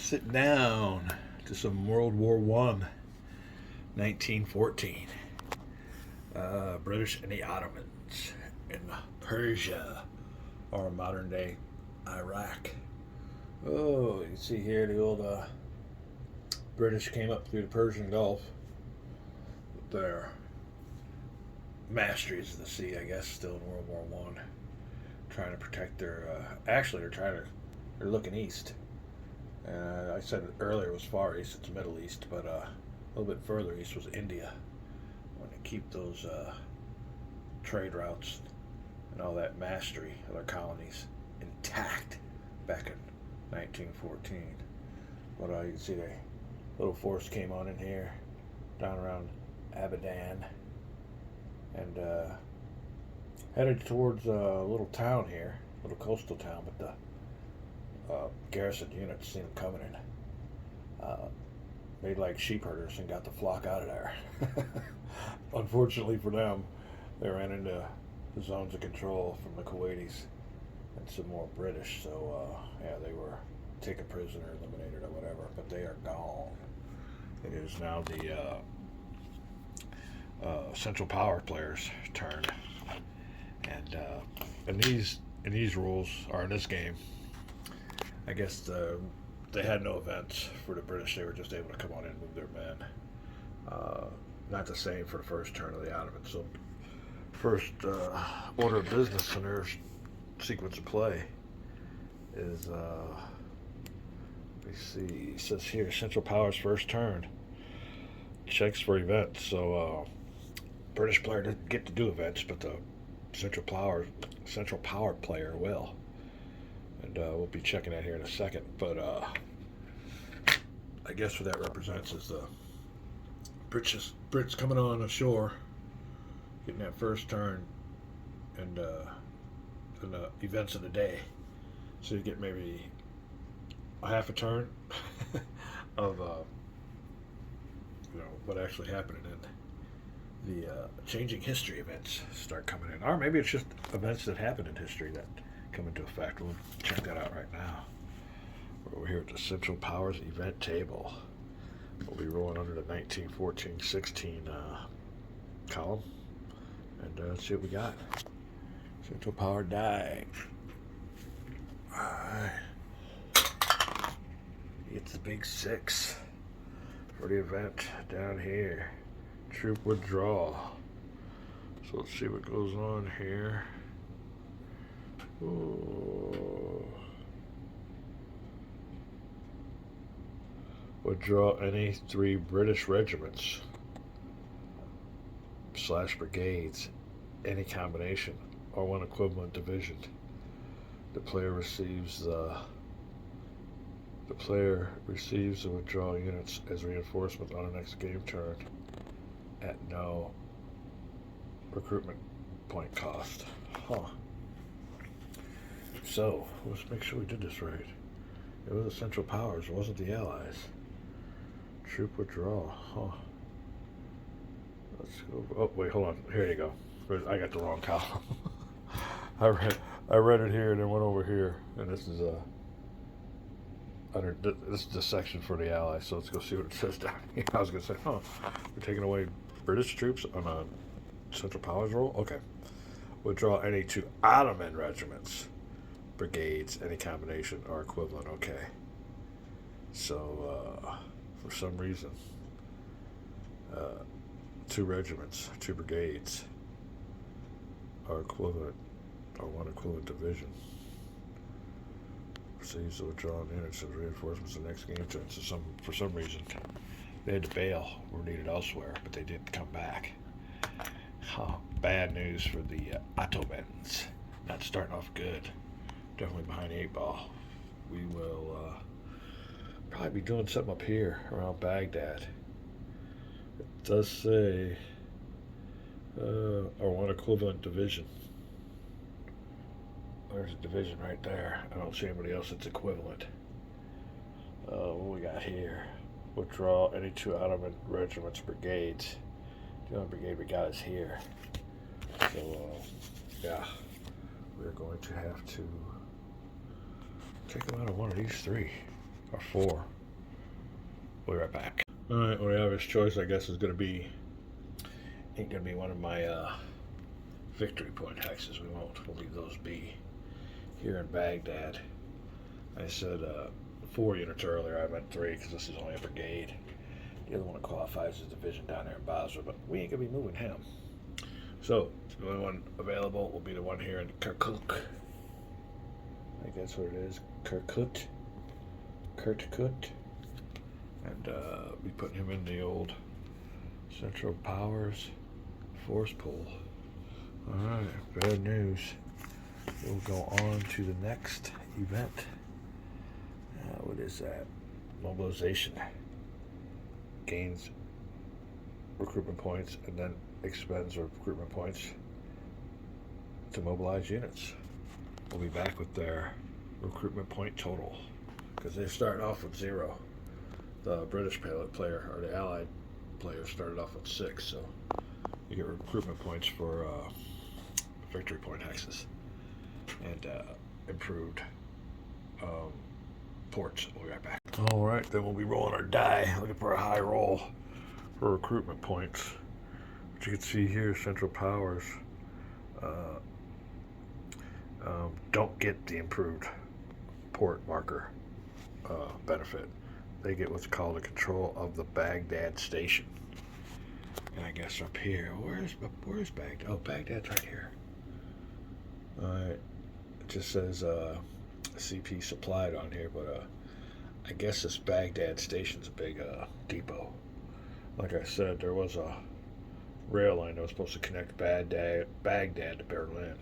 Sit down to some World War One, 1914. British and the Ottomans in Persia, or modern day Iraq. Oh, you can see here the old British came up through the Persian Gulf with their masteries of the sea, I guess, still in World War One, trying to protect their. Actually, they're looking east. I said earlier it was Far East, it's Middle East, but a little bit further east was India. Want to keep those trade routes and all that mastery of their colonies intact back in 1914. But you can see the little force came on in here, down around Abadan, and headed towards a little town here, little coastal town, but the garrison units seen them coming in. Made like sheep herders and got the flock out of there. Unfortunately for them, they ran into the zones of control from the Kuwaitis and some more British. So yeah, they were taken prisoner, eliminated, or whatever. But they are gone. It is now the Central Power players' turn, and these rules are in this game. I guess they had no events for the British. They were just able to come on in and move their men. Not the same for the first turn of the Ottomans. So first order of business in their sequence of play is, let me see, it says here, Central Power's first turn. Checks for events. So British player didn't get to do events, but the Central Power player will. And we'll be checking that here in a second. But I guess what that represents is the Brits coming on the shore, getting that first turn, and the events of the day. So you get maybe a half a turn of what actually happened, and then the changing history events start coming in, or maybe it's just events that happened in history that come into effect. We'll check that out right now. We're over here at the Central Powers event table. We'll be rolling under the 1914-16 column, and let's see what we got. Central Power die. Alright. It's the big 6 for the event down here. Troop withdrawal. So let's see what goes on here. Ooh. Withdraw any 3 British regiments / brigades, any combination, or 1 equivalent division. The player receives the withdrawal units as reinforcement on the next game turn at no recruitment point cost. Huh. So, let's make sure we did this right. It was the Central Powers, it wasn't the Allies. Troop withdrawal, huh. Let's go. Oh, wait, hold on. Here you go. I got the wrong column. I read it here and then went over here. And this is this is the section for the Allies, so let's go see what it says down here. I was going to say, we're taking away British troops on a Central Powers roll? Okay. Withdraw any 2 Ottoman regiments, brigades, any combination or equivalent. Okay. So, for some reason, 2 regiments, 2 brigades are equivalent, or 1 equivalent division. Receives the withdrawal units as reinforcements the next game turn. So for some reason, they had to bail or needed elsewhere, but they didn't come back. Bad news for the Ottomans. Not starting off good. Definitely behind the 8 ball. We will probably be doing something up here around Baghdad. It does say or 1 equivalent division. There's a division right there. I don't see anybody else that's equivalent. What we got here? Withdraw any 2 Ottoman regiments, brigades. The only brigade we got is here. So, yeah, we're going to have to take them out of one of these 3. or 4. We'll be right back. Alright, well, the obvious choice, I guess, is going to be, ain't going to be one of my victory point hexes. We'll leave those be. Here in Baghdad, I said 4 units earlier. I meant 3 because this is only a brigade. The other one qualifies as division down there in Basra, but we ain't going to be moving him. So, the only one available will be the one here in Kirkuk. I think that's what it is. Kirkuk. And be putting him in the old Central Powers force pool. Alright, bad news. We'll go on to the next event. What is that? Mobilization. Gains recruitment points and then expends recruitment points to mobilize units. We'll be back with their recruitment point total because they're starting off with 0. The British player or the Allied player started off with 6, so you get recruitment points for victory point hexes and improved ports. We'll be right back. Alright, then we'll be rolling our die, looking for a high roll for recruitment points. What you can see here, Central Powers don't get the improved port marker benefit. They get what's called a control of the Baghdad Station. And I guess up here, where's Baghdad? Oh, Baghdad's right here. Alright, it just says CP supplied on here, but I guess this Baghdad Station's a big depot. Like I said, there was a rail line that was supposed to connect Baghdad to Berlin,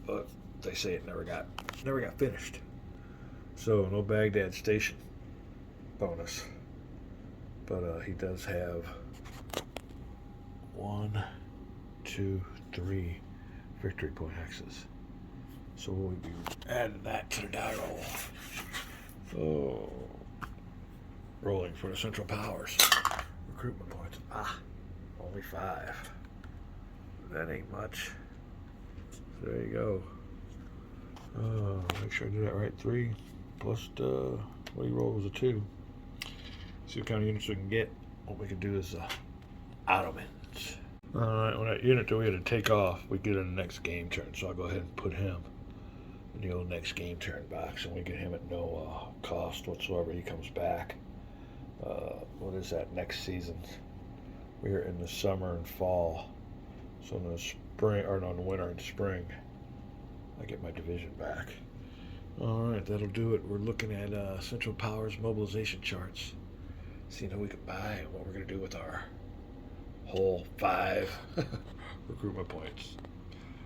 but they say it never got finished. So no Baghdad Station bonus, but he does have 1, 2, 3 victory point hexes. So we'll be adding that to the die roll. Oh, rolling for the Central Powers. Recruitment points. Only 5. That ain't much. So there you go. Make sure I do that right. 3 plus what you roll was a 2. See what kind of units we can get. What we can do is Ottomans. Alright, well, that unit that we had to take off, we get in the next game turn. So I'll go ahead and put him in the old next game turn box, and we get him at no cost whatsoever. He comes back. What is that? Next season. We're in the summer and fall. So in the spring, or no, in the winter and spring, I get my division back. Alright, that'll do it. We're looking at Central Powers mobilization charts. Seeing who we can buy and what we're going to do with our whole 5 recruitment points.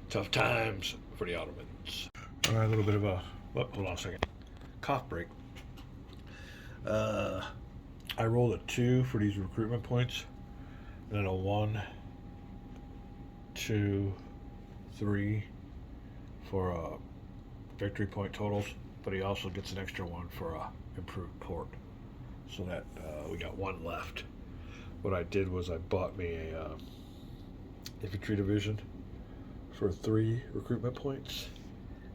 Tough times for the Ottomans. Alright, a little bit of a... Oh, hold on a second. Cough break. I rolled a 2 for these recruitment points. And then a 1, 2, 3 for victory point totals. But he also gets an extra 1 for improved port. So that we got 1 left. What I did was I bought me a infantry division for 3 recruitment points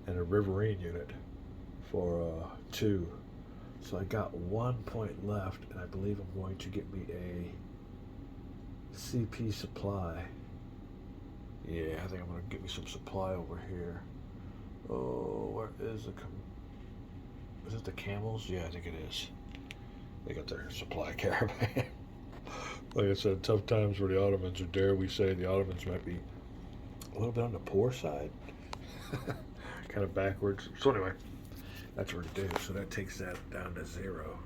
and a riverine unit for 2. So I got 1 point left, and I believe I'm going to get me a CP supply. Yeah, I think I'm going to get me some supply over here. Oh, where is the... Is it the camels? Yeah, I think it is. They got their supply caravan. Like I said, tough times for the Ottomans. Or dare we say the Ottomans might be a little bit on the poor side. Kind of backwards. So anyway, that's what it is. So that takes that down to 0.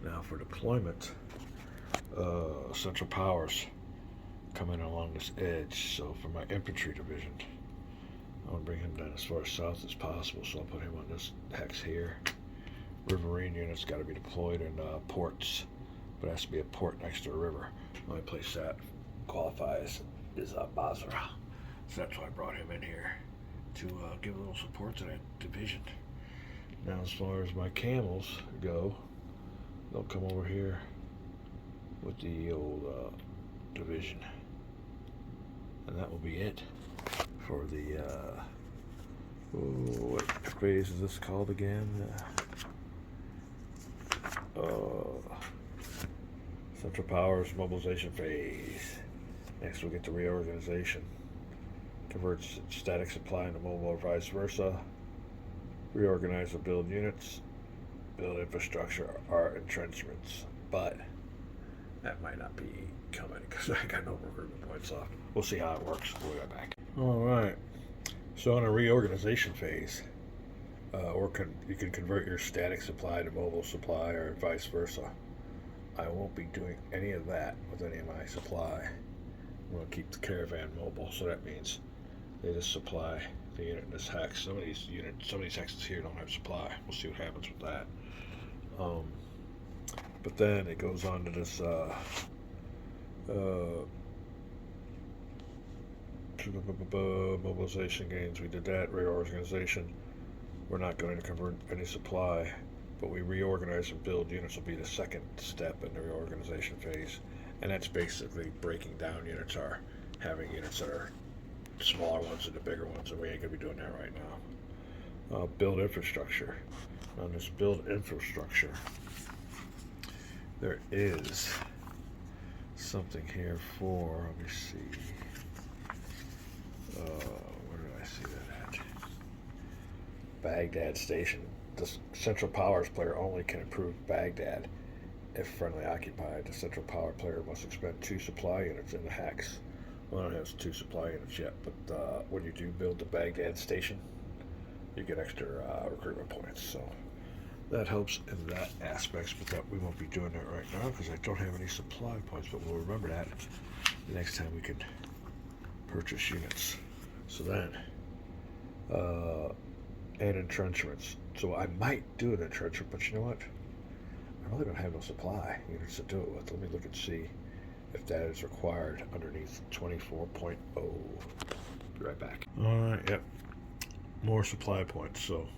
Now for deployment, Central Powers coming along this edge. So for my infantry division, I want to bring him down as far south as possible. So I'll put him on this hex here. Riverine units got to be deployed in ports, but it has to be a port next to a river. The only place that qualifies is Basra. So that's why I brought him in here, to give a little support to that division. Now as far as my camels go, they'll come over here with the old division. And that will be it for the, what phase is this called again? Central Powers Mobilization Phase. Next we'll get to Reorganization. Converts static supply into mobile or vice versa. Reorganize or build units. Build infrastructure or entrenchments. But that might not be coming because I got no recruitment points left. We'll see how it works. We'll be right back. Alright. So in a reorganization phase, you can convert your static supply to mobile supply or vice versa. I won't be doing any of that with any of my supply. I'm going to keep the caravan mobile, so that means they just supply the unit in this hex. Some of these hexes here don't have supply. We'll see what happens with that. But then it goes on to this mobilization gains. We did that. Reorganization. We're not going to convert any supply, but we reorganize and build units will be the second step in the reorganization phase. And that's basically breaking down units, or having units that are smaller ones into bigger ones, and we ain't going to be doing that right now. Build infrastructure. On this build infrastructure, there is something here for, let me see, where did I see that at? Baghdad Station. The Central Powers player only can improve Baghdad if friendly occupied. The Central Power player must expend 2 supply units in the hex. Well, I don't have 2 supply units yet, but when you do build the Baghdad Station, you get extra recruitment points. So that helps in that aspect, but that we won't be doing that right now because I don't have any supply points, but we'll remember that the next time we can purchase units. So then, and entrenchments. So I might do an entrenchment, but you know what? I really don't have no supply units to do it with. Let me look and see if that is required underneath 24.0. Be right back. Alright, yep. More supply points. So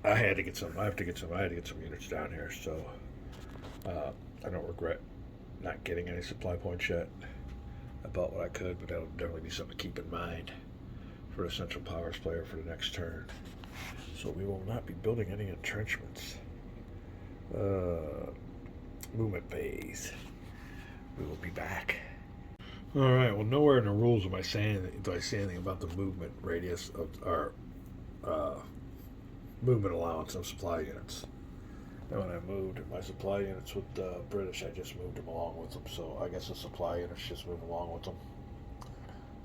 I had to get some. I had to get some units down here. So I don't regret not getting any supply points yet. I bought what I could, but that'll definitely be something to keep in mind for the Central Powers player for the next turn. So we will not be building any entrenchments. Movement phase. We will be back. Alright, well, nowhere in the rules do I say anything about the movement radius of our movement allowance of supply units. And when I moved my supply units with the British, I just moved them along with them. So I guess the supply units just move along with them.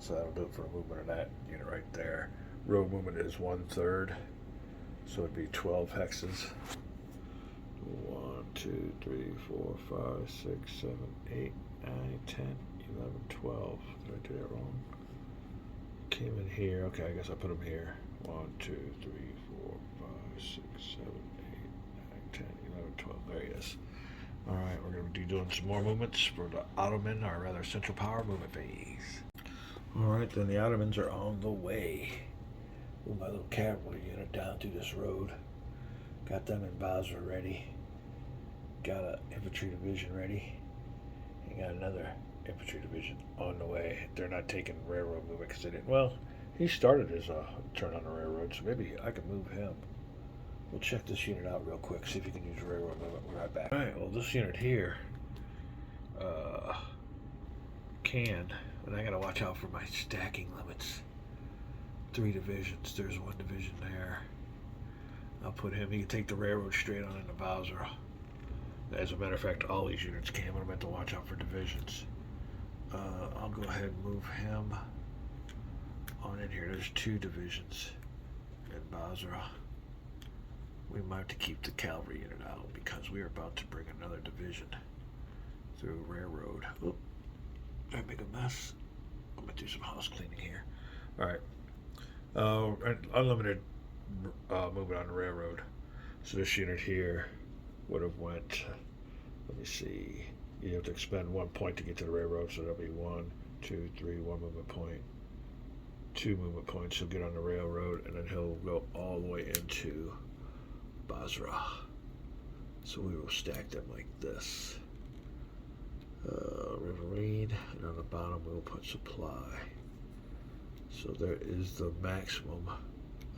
So that'll do it for the movement of that unit right there. Road movement is 1/3. So it'd be 12 hexes. 1, 2, 3, 4, 5, 6, 7, 8, 9, 10, 11, 12. Did I do that wrong? Came in here. Okay, I guess I put them here. 1, 2, 3, 4, 5, 6, 7, 8, 9, 10, 11, 12. There he is. Alright, we're going to be doing some more movements for the Ottoman, or rather Central Power movement phase. Alright, then the Ottomans are on the way. Move my little cavalry unit down through this road. Got them in Basra ready. Got an infantry division ready. And got another infantry division on the way. They're not taking railroad movement because they didn't. Well, he started his turn on the railroad, so maybe I can move him. We'll check this unit out real quick, see if you can use railroad movement. We'll be right back. Alright, well, this unit here can, but I gotta watch out for my stacking limits. 3 divisions. There's 1 division there. I'll put him. He can take the railroad straight on into Basra. As a matter of fact, all these units can, but I'm meant to watch out for divisions. I'll go ahead and move him on in here. There's 2 divisions in Basra. We might have to keep the cavalry unit out because we are about to bring another division through railroad. Oh, did I make a mess? I'm going to do some house cleaning here. Alright. Unlimited movement on the railroad. So this unit here would have went, let me see, you have to expend 1 point to get to the railroad, so that'll be 1, 2, 3, 1 movement point, 2 movement points. He'll get on the railroad, and then he'll go all the way into Basra. So we will stack them like this. Riverine, and on the bottom we'll put supply. So there is the maximum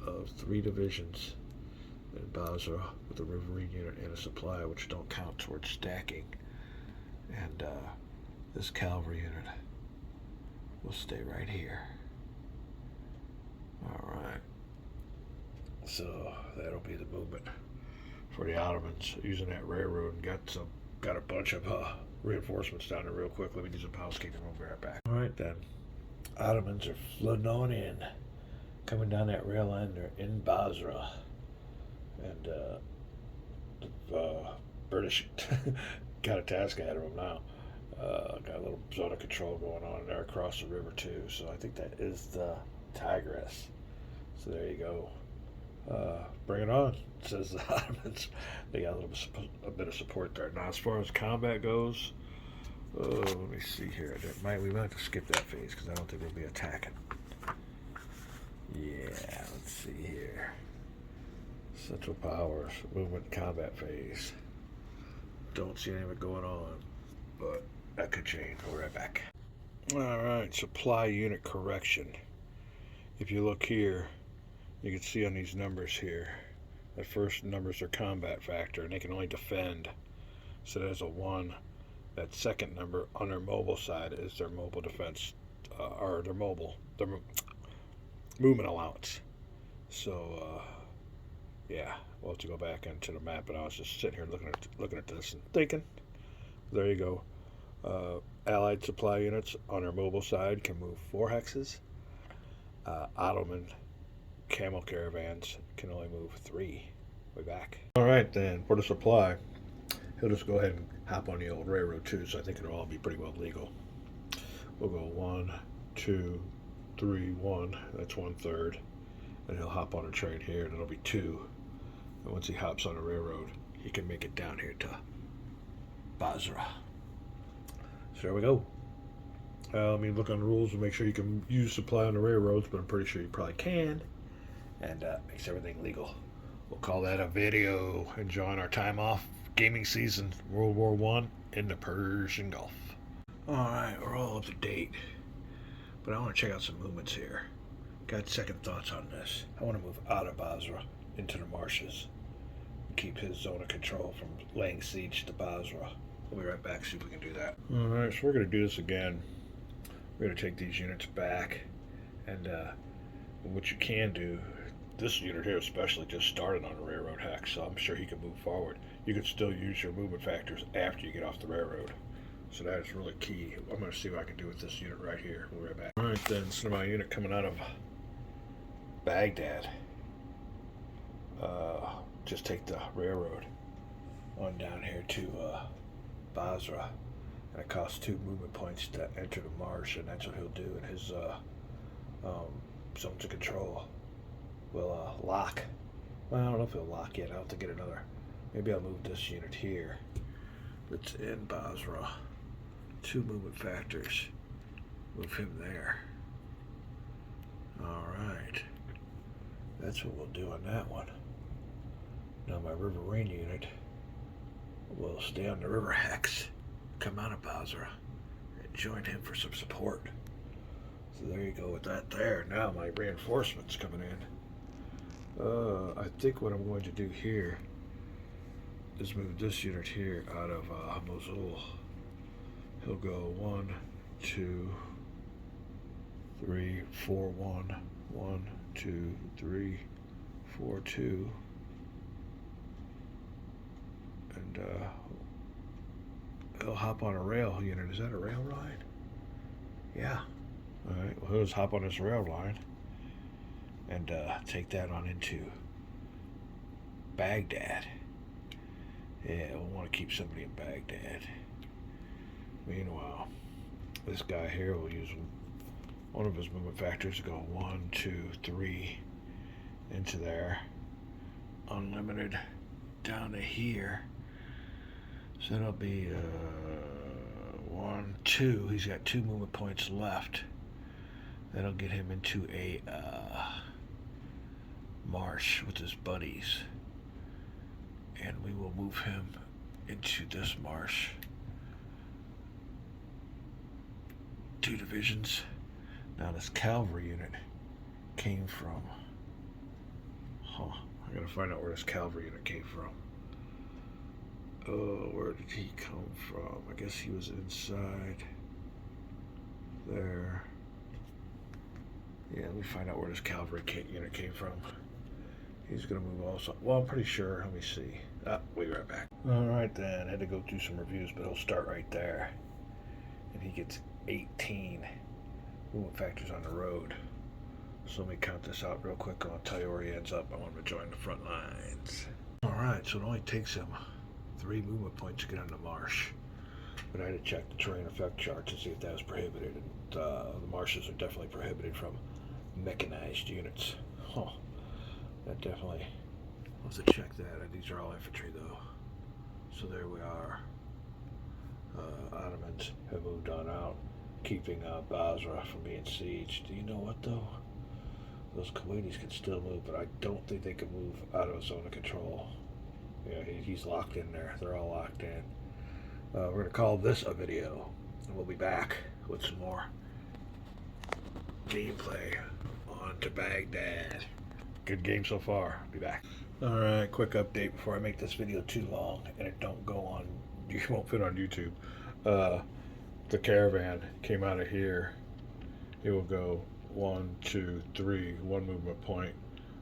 of 3 divisions in Basra with a riverine unit and a supply, which don't count towards stacking. And this cavalry unit will stay right here. Alright. So that'll be the movement for the Ottomans using that railroad, and got a bunch of reinforcements down there real quick. Let me do some housekeeping. We'll be right back. Alright then. Ottomans are flooding on in. Coming down that rail line, they're in Basra. And the British got a task ahead of them now. Got a little zone of control going on there across the river too. So I think that is the Tigris. So there you go. Bring it on, says the Ottomans. They got a bit of support there. Now, as far as combat goes, let me see here. We might have to skip that phase because I don't think we'll be attacking. Yeah, let's see here. Central powers, movement, combat phase. Don't see any of it going on, but that could change. We'll be right back. Alright, supply unit correction. If you look here, you can see on these numbers here, the first numbers are combat factor, and they can only defend. So there's a 1. That second number on their mobile side is their mobile defense, or their movement allowance. So, yeah, we'll have to go back into the map, and I was just sitting here looking at this and thinking. There you go. Allied supply units on their mobile side can move 4 hexes. Ottoman camel caravans can only move 3. Way back. Alright then, for the supply, he'll just go ahead and hop on the old railroad too, so I think it'll all be pretty well legal. We'll go 1, 2, 3, 1. That's 1/3. And he'll hop on a train here, and it'll be 2. And once he hops on a railroad, he can make it down here to Basra. So there we go. Look on the rules and make sure you can use supply on the railroads, but I'm pretty sure you probably can. And makes everything legal. We'll call that a video. Enjoying our time off. Gaming season, World War I in the Persian Gulf. Alright, we're all up to date. But I want to check out some movements here. Got second thoughts on this. I want to move out of Basra into the marshes. Keep his zone of control from laying siege to Basra. We'll be right back, see if we can do that. Alright, so we're going to do this again. We're going to take these units back. And what you can do, this unit here especially just started on a railroad hex, so I'm sure he can move forward. You can still use your movement factors after you get off the railroad. So that is really key. I'm going to see what I can do with this unit right here. We'll be right back. Alright then, so my unit coming out of Baghdad. Just take the railroad on down here to Basra. And it costs 2 movement points to enter the marsh, and that's what he'll do in his zones of control. Will lock. Well, I don't know if he'll lock yet. I'll have to get another. Maybe I'll move this unit here. It's in Basra. 2 movement factors. Move him there. Alright. That's what we'll do on that one. Now my Riverine unit will stay on the river hex, come out of Basra, and join him for some support. So there you go with that there. Now my reinforcements coming in. I think what I'm going to do here is move this unit here out of Mosul. He'll go 1, 2, 3, 4, 1, 1, 2, 3, 4, 2, and he'll hop on a rail unit. Is that a rail line? Yeah. All right. Well, he'll just hop on this rail line and take that on into Baghdad. Yeah, we'll want to keep somebody in Baghdad. Meanwhile, this guy here will use one of his movement factors to go 1, 2, 3 into there. Unlimited down to here. So that'll be 1, 2. He's got 2 movement points left. That'll get him into a marsh with his buddies. And we will move him into this marsh. 2 divisions. Now this cavalry unit came from. I gotta find out where this cavalry unit came from. Oh, where did he come from? I guess he was inside there. Yeah, let me find out where this cavalry unit came from. He's going to move also. Well, I'm pretty sure. Let me see. We'll be right back. All right, then. I had to go through some reviews, but he'll start right there. And he gets 18 movement factors on the road. So let me count this out real quick, and I'll tell you where he ends up. I want him to join the front lines. All right, so it only takes him 3 movement points to get on the marsh. But I had to check the terrain effect chart to see if that was prohibited. And the marshes are definitely prohibited from mechanized units. Huh. That definitely, I'll have to check that. These are all infantry, though. So there we are. Ottomans have moved on out, keeping Basra from being sieged. Do you know what, though? Those Kuwaitis can still move, but I don't think they can move out of a zone of control. Yeah, he's locked in there. They're all locked in. We're going to call this a video, and we'll be back with some more gameplay on to Baghdad. Good game so far. Be back. Alright, quick update before I make this video too long and it don't go on, you won't fit on YouTube. The caravan came out of here. It will go 1, 2, 3, 1 movement point,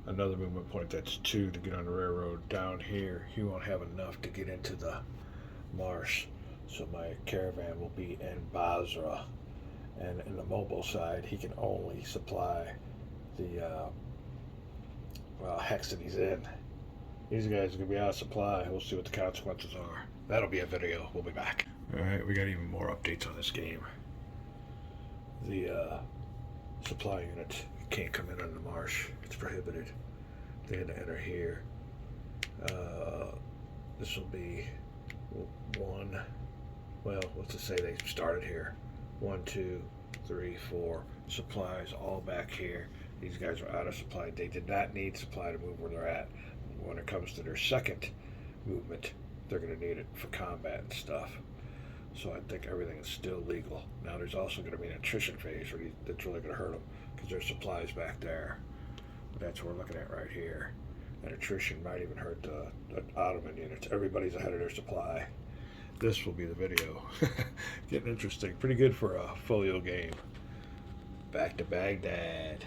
another movement point, that's 2 to get on the railroad. Down here, he won't have enough to get into the marsh. So my caravan will be in Basra. And in the mobile side, he can only supply the hex that he's in. These guys are going to be out of supply. We'll see what the consequences are. That'll be a video. We'll be back. Alright, we got even more updates on this game. The supply unit can't come in on the marsh. It's prohibited. They had to enter here. This will be 1. Well, let's just say they started here. 1, 2, 3, 4. Supplies all back here. These guys are out of supply. They did not need supply to move where they're at. When it comes to their second movement, they're going to need it for combat and stuff. So I think everything is still legal. Now there's also going to be an attrition phase that's really going to hurt them because there's supplies back there. That's what we're looking at right here. And attrition might even hurt the Ottoman units. Everybody's ahead of their supply. This will be the video. Getting interesting. Pretty good for a folio game. Back to Baghdad.